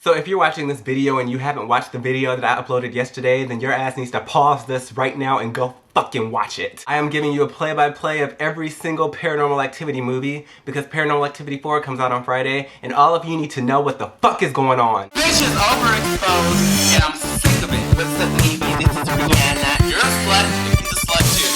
So if you're watching this video and you haven't watched the video that I uploaded yesterday, then your ass needs to pause this right now and go fucking watch it. I am giving you a play-by-play of every single Paranormal Activity movie because Paranormal Activity 4 comes out on Friday and all of you need to know what the fuck is going on. Bitch is overexposed and I'm sick of it. What's up, baby? This is Rihanna. You're a slut. He's a slut too.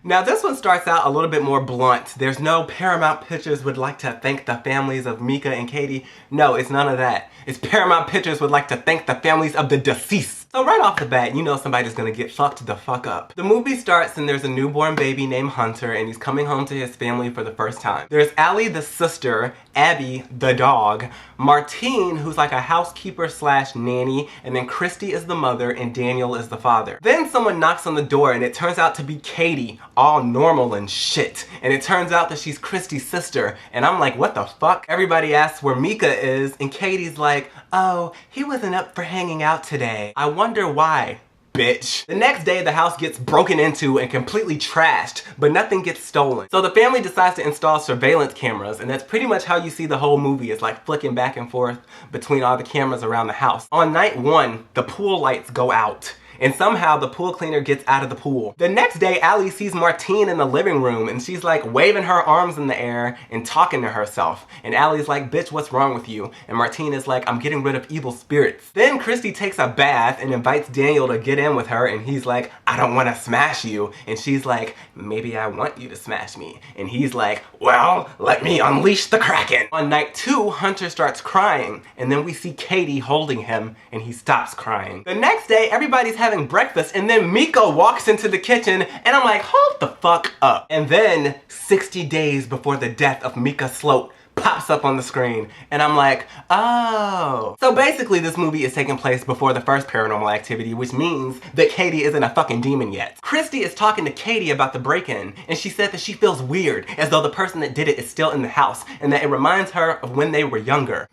Now this one starts out a little bit more blunt. There's no Paramount Pictures would like to thank the families of Mika and Katie. No, it's none of that. It's Paramount Pictures would like to thank the families of the deceased. So right off the bat, you know somebody's gonna get fucked the fuck up. The movie starts and there's a newborn baby named Hunter and he's coming home to his family for the first time. There's Allie the sister, Abby the dog, Martine who's like a housekeeper slash nanny, and then Christy is the mother and Daniel is the father. Then someone knocks on the door and it turns out to be Katie, all normal and shit. And it turns out that she's Christy's sister and I'm like, what the fuck? Everybody asks where Mika is and Katie's like, oh, he wasn't up for hanging out today. I wonder why, bitch. The next day, the house gets broken into and completely trashed, but nothing gets stolen. So the family decides to install surveillance cameras, and that's pretty much how you see the whole movie. It's like flicking back and forth between all the cameras around the house. On night one, the pool lights go out. And somehow the pool cleaner gets out of the pool. The next day, Allie sees Martine in the living room and she's like waving her arms in the air and talking to herself. And Allie's like, bitch, what's wrong with you? And Martine is like, I'm getting rid of evil spirits. Then Christy takes a bath and invites Daniel to get in with her and he's like, I don't want to smash you. And she's like, maybe I want you to smash me. And he's like, well, let me unleash the Kraken. On night two, Hunter starts crying and then we see Katie holding him and he stops crying. The next day, everybody's having breakfast and then Mika walks into the kitchen and I'm like, hold the fuck up. And then 60 days before the death of Mika Sloat pops up on the screen and I'm like, oh. So basically this movie is taking place before the first Paranormal Activity, which means that Katie isn't a fucking demon yet. Christy is talking to Katie about the break-in and she said that she feels weird as though the person that did it is still in the house and that it reminds her of when they were younger.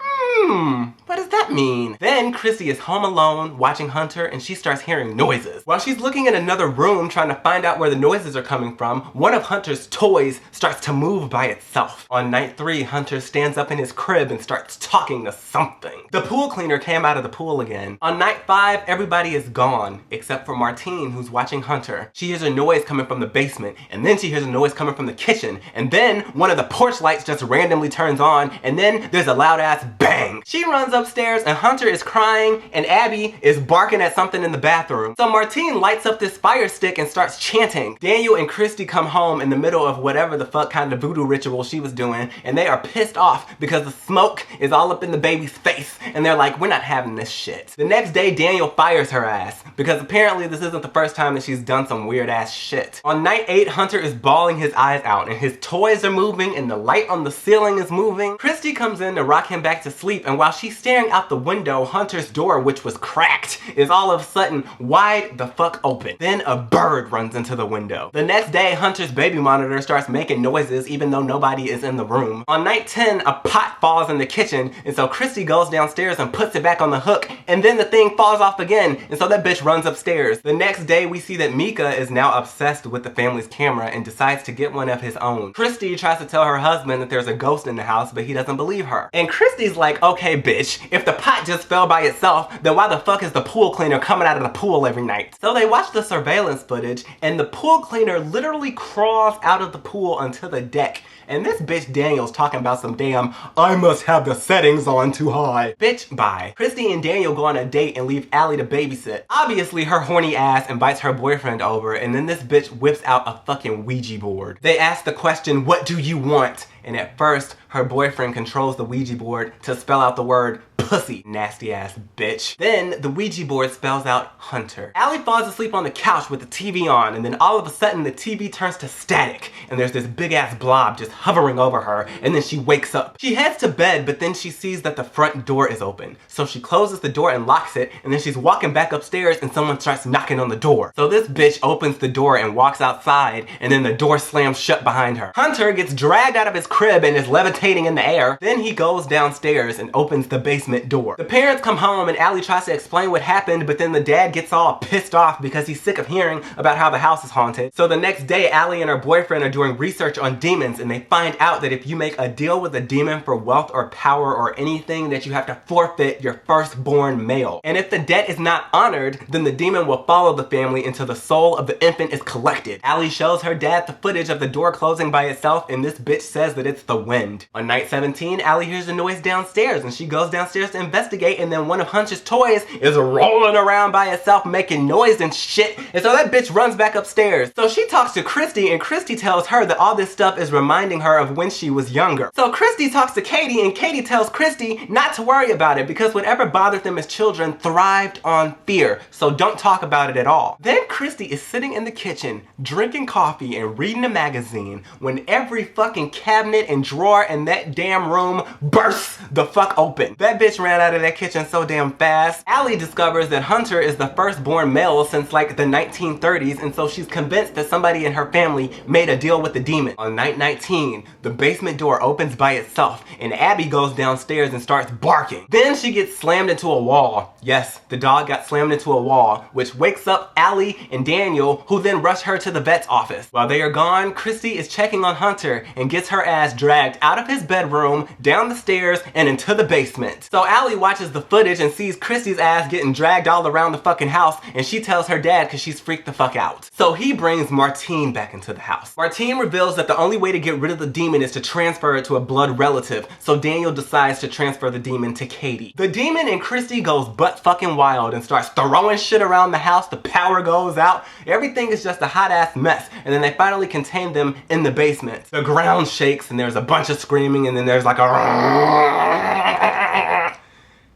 What does that mean? Then Christy is home alone watching Hunter and she starts hearing noises. While she's looking in another room trying to find out where the noises are coming from, one of Hunter's toys starts to move by itself. On night 3, Hunter stands up in his crib and starts talking to something. The pool cleaner came out of the pool again. On night 5, everybody is gone except for Martine who's watching Hunter. She hears a noise coming from the basement and then she hears a noise coming from the kitchen and then one of the porch lights just randomly turns on and then there's a loud ass bang. She runs upstairs and Hunter is crying and Abby is barking at something in the bathroom. So Martine lights up this fire stick and starts chanting. Daniel and Christy come home in the middle of whatever the fuck kind of voodoo ritual she was doing and they are pissed off because the smoke is all up in the baby's face and they're like, we're not having this shit. The next day, Daniel fires her ass because apparently this isn't the first time that she's done some weird ass shit. On night 8, Hunter is bawling his eyes out and his toys are moving and the light on the ceiling is moving. Christy comes in to rock him back to sleep and while she's staring out the window, Hunter's door, which was cracked, is all of a sudden wide the fuck open. Then a bird runs into the window. The next day, Hunter's baby monitor starts making noises even though nobody is in the room. On night 10, a pot falls in the kitchen and so Christy goes downstairs and puts it back on the hook and then the thing falls off again and so that bitch runs upstairs. The next day, we see that Mika is now obsessed with the family's camera and decides to get one of his own. Christy tries to tell her husband that there's a ghost in the house but he doesn't believe her. And Christy's like, okay bitch, if the pot just fell by itself, then why the fuck is the pool cleaner coming out of the pool every night? So they watch the surveillance footage and the pool cleaner literally crawls out of the pool onto the deck. And this bitch Daniel's talking about some damn, I must have the settings on too high. Bitch, bye. Christy and Daniel go on a date and leave Allie to babysit. Obviously, her horny ass invites her boyfriend over and then this bitch whips out a fucking Ouija board. They ask the question, what do you want? And at first, her boyfriend controls the Ouija board to spell out the word pussy, nasty ass bitch. Then the Ouija board spells out Hunter. Allie falls asleep on the couch with the TV on and then all of a sudden the TV turns to static and there's this big ass blob just hovering over her and then she wakes up. She heads to bed but then she sees that the front door is open. So she closes the door and locks it and then she's walking back upstairs and someone starts knocking on the door. So this bitch opens the door and walks outside and then the door slams shut behind her. Hunter gets dragged out of his crib and is levitating in the air. Then he goes downstairs and opens the basement door. The parents come home and Allie tries to explain what happened, but then the dad gets all pissed off because he's sick of hearing about how the house is haunted. So the next day, Allie and her boyfriend are doing research on demons and they find out that if you make a deal with a demon for wealth or power or anything, that you have to forfeit your firstborn male. And if the debt is not honored, then the demon will follow the family until the soul of the infant is collected. Allie shows her dad the footage of the door closing by itself, and this bitch says that it's the wind. On night 17, Allie hears a noise downstairs, and she goes downstairs to investigate, and then one of Hunter's toys is rolling around by itself making noise and shit, and so that bitch runs back upstairs. So she talks to Christy, and Christy tells her that all this stuff is reminding her of when she was younger. So Christy talks to Katie, and Katie tells Christy not to worry about it because whatever bothered them as children thrived on fear, so don't talk about it at all. Then Christy is sitting in the kitchen drinking coffee and reading a magazine when every fucking cabinet and drawer in that damn room bursts the fuck open. That bitch ran out of that kitchen so damn fast. Allie discovers that Hunter is the firstborn male since like the 1930s, and so she's convinced that somebody in her family made a deal with the demon. On night 19, the basement door opens by itself and Abby goes downstairs and starts barking. Then she gets slammed into a wall. Yes, the dog got slammed into a wall, which wakes up Allie and Daniel, who then rush her to the vet's office. While they are gone, Christy is checking on Hunter and gets her ass dragged out of his bedroom, down the stairs, and into the basement. So Allie watches the footage and sees Christy's ass getting dragged all around the fucking house, and she tells her dad because she's freaked the fuck out. So he brings Martine back into the house. Martine reveals that the only way to get rid of the demon is to transfer it to a blood relative, so Daniel decides to transfer the demon to Katie. The demon in Christy goes butt fucking wild and starts throwing shit around the house. The power goes out. Everything is just a hot ass mess, and then they finally contain them in the basement. The ground shakes and there's a bunch of screaming, and then there's like a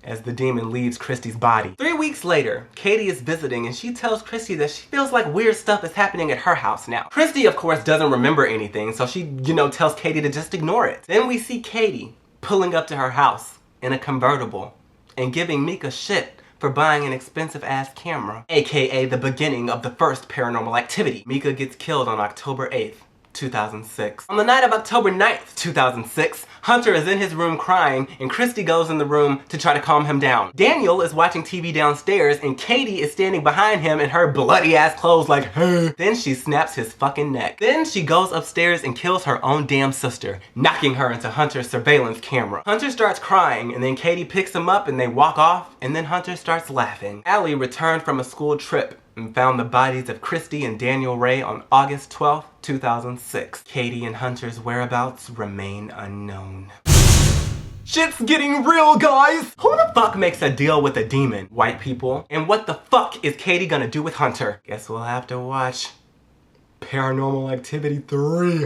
as the demon leaves Christy's body. 3 weeks later, Katie is visiting and she tells Christy that she feels like weird stuff is happening at her house now. Christy, of course, doesn't remember anything, so she, tells Katie to just ignore it. Then we see Katie pulling up to her house in a convertible and giving Mika shit for buying an expensive ass camera, aka the beginning of the first Paranormal Activity. Mika gets killed on October 8th. 2006. On the night of October 9th, 2006, Hunter is in his room crying, and Christy goes in the room to try to calm him down. Daniel is watching TV downstairs, and Katie is standing behind him in her bloody ass clothes like, hey. Then she snaps his fucking neck. Then she goes upstairs and kills her own damn sister, knocking her into Hunter's surveillance camera. Hunter starts crying, and then Katie picks him up and they walk off, and then Hunter starts laughing. Allie returned from a school trip and found the bodies of Christy and Daniel Ray on August 12th, 2006. Katie and Hunter's whereabouts remain unknown. Shit's getting real, guys! Who the fuck makes a deal with a demon? White people? And what the fuck is Katie gonna do with Hunter? Guess we'll have to watch Paranormal Activity 3.